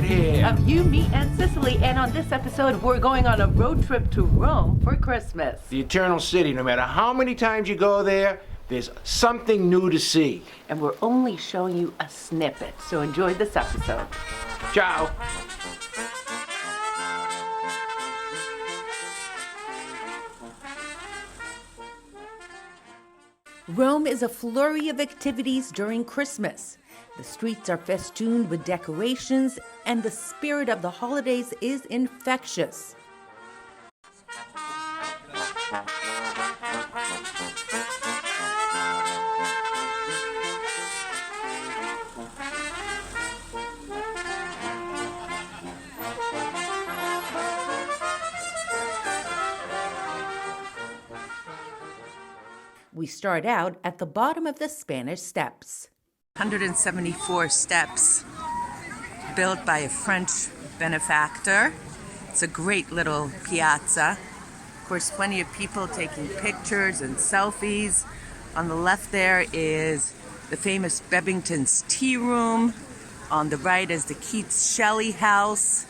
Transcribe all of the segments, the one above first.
here. Of you, me, and Sicily. And on this episode, we're going on a road trip to Rome for Christmas. The Eternal City, no matter how many times you go there, there's something new to see. And we're only showing you a snippet, so enjoy this episode. Ciao. Rome is a flurry of activities during Christmas. The streets are festooned with decorations, and the spirit of the holidays is infectious. We start out at the bottom of the Spanish Steps. 174 steps built by a French benefactor. It's a great little piazza. Of course, plenty of people taking pictures and selfies. On the left there is the famous Bebington's Tea Room. On the right is the Keats Shelley House.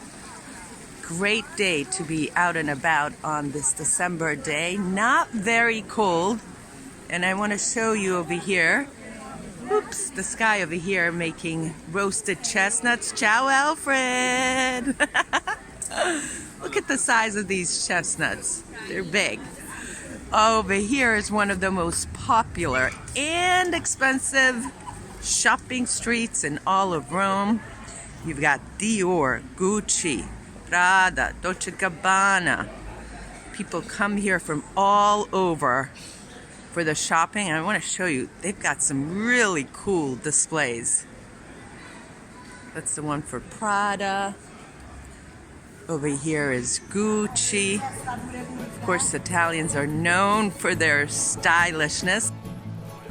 Great day to be out and about on this December day. Not very cold. And I want to show you over here, oops, the sky over here making roasted chestnuts. Ciao, Alfred! Look at the size of these chestnuts. They're big. Over here is one of the most popular and expensive shopping streets in all of Rome. You've got Dior, Gucci, Prada, Dolce & Gabbana. People come here from all over for the shopping. I want to show you, they've got some really cool displays. That's the one for Prada. Over here is Gucci. Of course, Italians are known for their stylishness.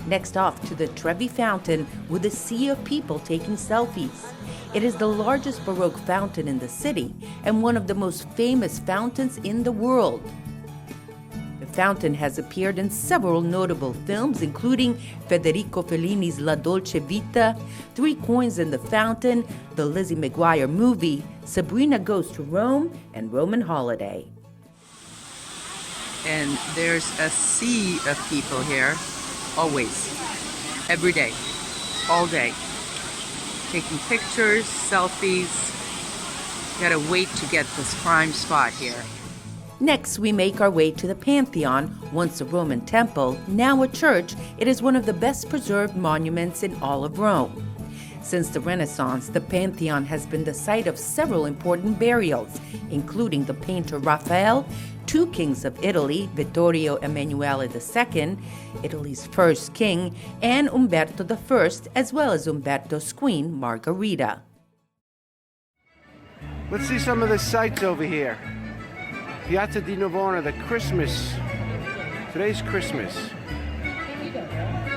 Next off to the Trevi Fountain with a sea of people taking selfies. It is the largest Baroque fountain in the city and one of the most famous fountains in the world. The fountain has appeared in several notable films, including Federico Fellini's La Dolce Vita, Three Coins in the Fountain, the Lizzie McGuire movie, Sabrina Goes to Rome, and Roman Holiday. And there's a sea of people here, always, every day, all day, taking pictures, selfies. Gotta wait to get this prime spot here. Next, we make our way to the Pantheon, once a Roman temple, now a church. It is one of the best preserved monuments in all of Rome. Since the Renaissance, the Pantheon has been the site of several important burials, including the painter Raphael, two kings of Italy, Vittorio Emanuele II, Italy's first king, and Umberto I, as well as Umberto's queen, Margherita. Let's see some of the sights over here. Piazza Navona, the Christmas. Today's Christmas.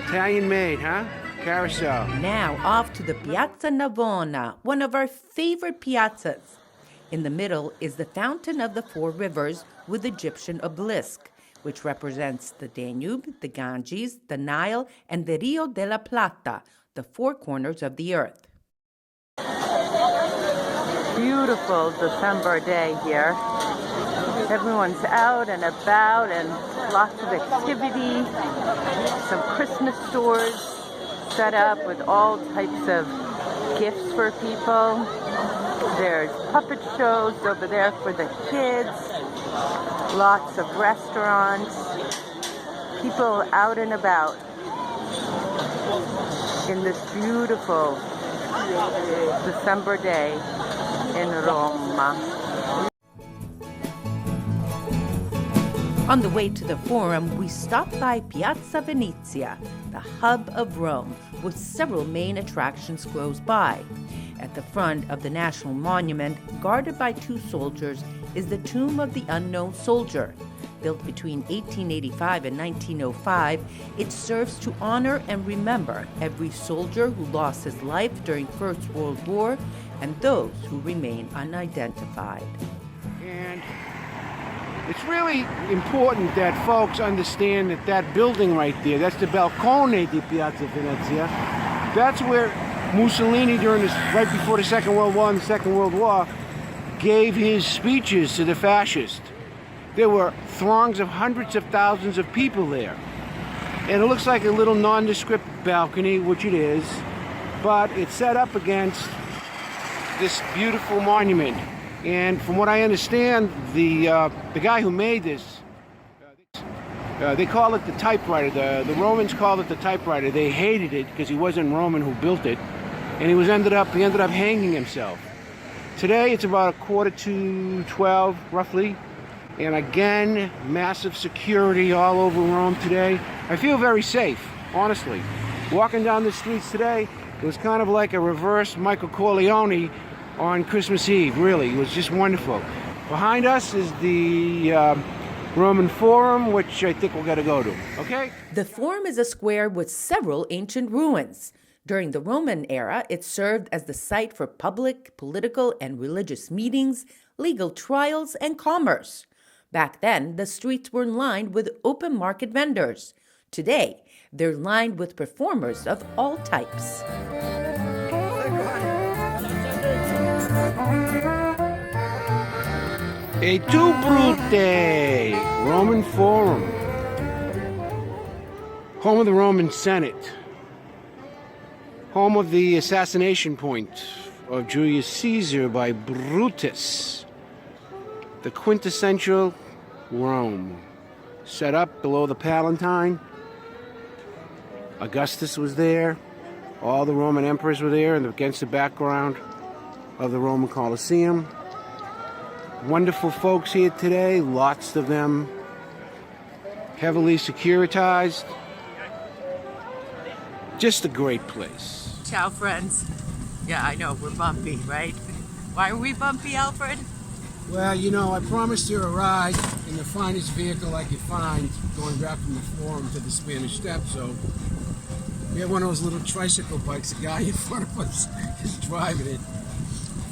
Italian made, huh? Carousel. Now off to the Piazza Navona, one of our favorite piazzas. In the middle is the Fountain of the Four Rivers with Egyptian obelisk, which represents the Danube, the Ganges, the Nile, and the Rio de la Plata, the four corners of the earth. Beautiful December day here. Everyone's out and about and lots of activity. Some Christmas stores set up with all types of gifts for people. There's puppet shows over there for the kids. Lots of restaurants. People out and about in this beautiful December day in Rome. On the way to the Forum, we stop by Piazza Venezia, the hub of Rome, with several main attractions close by. At the front of the National Monument, guarded by two soldiers, is the Tomb of the Unknown Soldier. Built between 1885 and 1905, it serves to honor and remember every soldier who lost his life during First World War and those who remain unidentified. And it's really important that folks understand that building right there, that's the Balcone di Piazza Venezia. That's where Mussolini, right before the Second World War and the Second World War, gave his speeches to the fascists. There were throngs of hundreds of thousands of people there. And it looks like a little nondescript balcony, which it is, but it's set up against this beautiful monument. And from what I understand, the guy who made this, they call it the typewriter. The Romans called it the typewriter. They hated it because he wasn't Roman who built it, and he ended up hanging himself. Today it's about 11:45 roughly, and again massive security all over Rome today. I feel very safe, honestly. Walking down the streets today, it was kind of like a reverse Michael Corleone on Christmas Eve. Really, it was just wonderful. Behind us is the Roman Forum, which I think we're going to go to, okay? The Forum is a square with several ancient ruins. During the Roman era, it served as the site for public, political, and religious meetings, legal trials, and commerce. Back then, the streets were lined with open market vendors. Today, they're lined with performers of all types. E tu brute! Roman Forum. Home of the Roman Senate. Home of the assassination point of Julius Caesar by Brutus. The quintessential Rome. Set up below the Palatine. Augustus was there. All the Roman emperors were there, and against the background of the Roman Colosseum. Wonderful folks here today, lots of them heavily securitized. Just a great place. Ciao, friends. Yeah, I know, we're bumpy, right? Why are we bumpy, Alfred? Well, you know, I promised you a ride in the finest vehicle I could find going back from the Forum to the Spanish Steps, so we have one of those little tricycle bikes. The guy in front of us is driving it.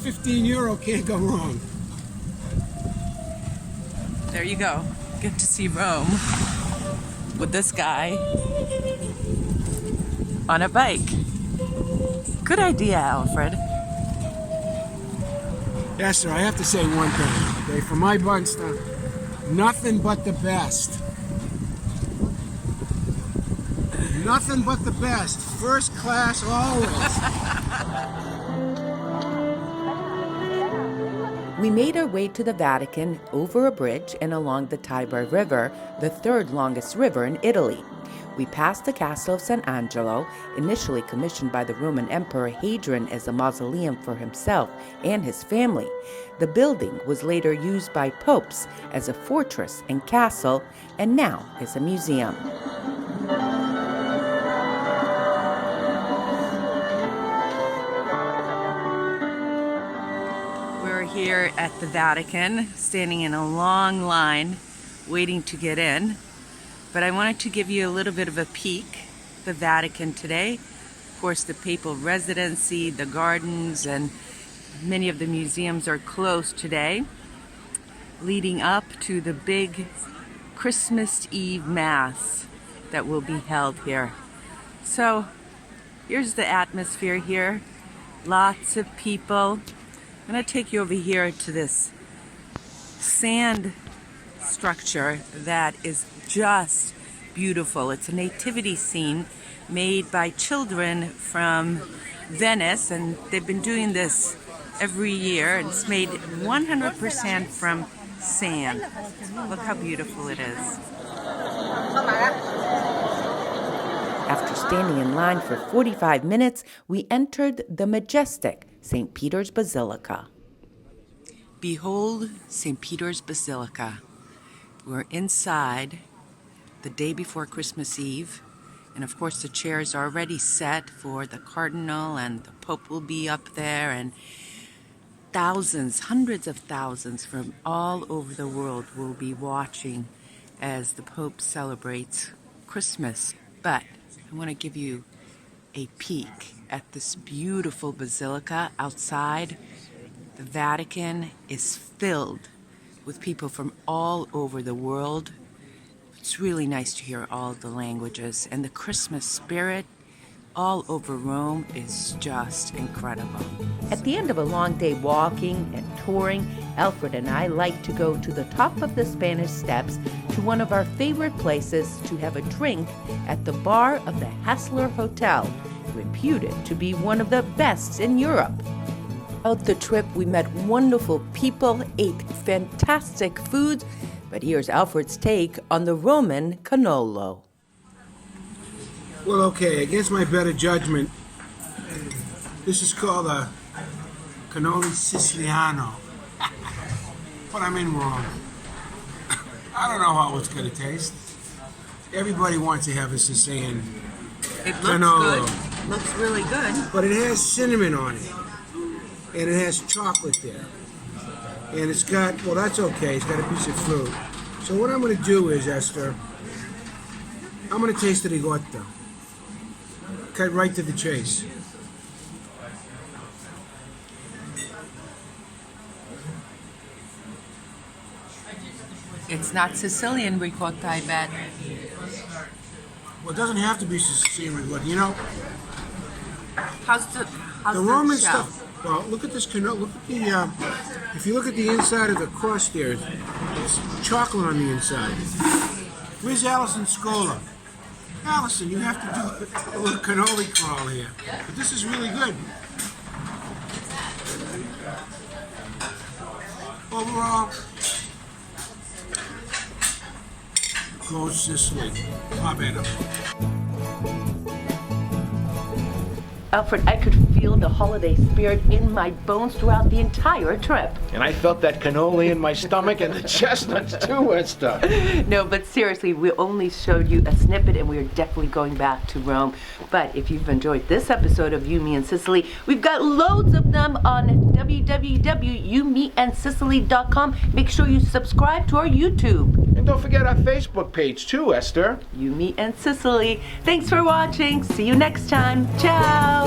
€15, can't go wrong. There you go. Get to see Rome with this guy on a bike. Good idea, Alfred. Yes, sir, I have to say one thing, okay? For my bunch, nothing but the best. Nothing but the best. First class always. We made our way to the Vatican over a bridge and along the Tiber River, the third longest river in Italy. We passed the castle of San Angelo, initially commissioned by the Roman Emperor Hadrian as a mausoleum for himself and his family. The building was later used by popes as a fortress and castle, and now is a museum. We're here at the Vatican, standing in a long line, waiting to get in. But I wanted to give you a little bit of a peek, the Vatican today. Of course, the papal residency, the gardens, and many of the museums are closed today, leading up to the big Christmas Eve Mass that will be held here. So, here's the atmosphere here. Lots of people. I'm going to take you over here to this sand structure that is just beautiful. It's a nativity scene made by children from Venice, and they've been doing this every year, and it's made 100% from sand. Look how beautiful it is. After standing in line for 45 minutes, we entered the majestic St. Peter's Basilica. Behold St. Peter's Basilica. We're inside the day before Christmas Eve, and of course the chairs are already set for the Cardinal, and the Pope will be up there, and thousands, hundreds of thousands from all over the world will be watching as the Pope celebrates Christmas. But I want to give you a peek at this beautiful basilica outside. The Vatican is filled with people from all over the world. It's really nice to hear all the languages, and the Christmas spirit all over Rome is just incredible. At the end of a long day walking and touring, Alfred and I like to go to the top of the Spanish Steps to one of our favorite places to have a drink at the bar of the Hassler Hotel, reputed to be one of the best in Europe. Throughout the trip, we met wonderful people, ate fantastic food, but here's Alfred's take on the Roman canollo. Well, okay, against my better judgment, this is called a cannoli siciliano. But I'm in wrong. I don't know how it's going to taste. Everybody wants to have a Sicilian It looks canolo. good. Looks really good. But it has cinnamon on it. And it has chocolate there. And it's got, well, that's okay. It's got a piece of fruit. So what I'm going to do is, Esther, I'm going to taste the ricotta. Cut right to the chase. It's not Sicilian ricotta, I bet. Well, it doesn't have to be Sicilian ricotta. You know, How's the Roman shell? stuff. Well, look at this cannoli. Look at the. If you look at the inside of the crust there, it's chocolate on the inside. Where's Alison Scola? Allison, you have to do a little cannoli crawl here. But this is really good. Overall, go Sicily. Va bene. Alfred, I could feel the holiday spirit in my bones throughout the entire trip. And I felt that cannoli in my stomach and the chestnuts too, Esther. No, but seriously, we only showed you a snippet and we are definitely going back to Rome. But if you've enjoyed this episode of You, Me, and Sicily, we've got loads of them on www.youmeandsicily.com. Make sure you subscribe to our YouTube. And don't forget our Facebook page too, Esther. You, Me, and Sicily. Thanks for watching. See you next time. Ciao.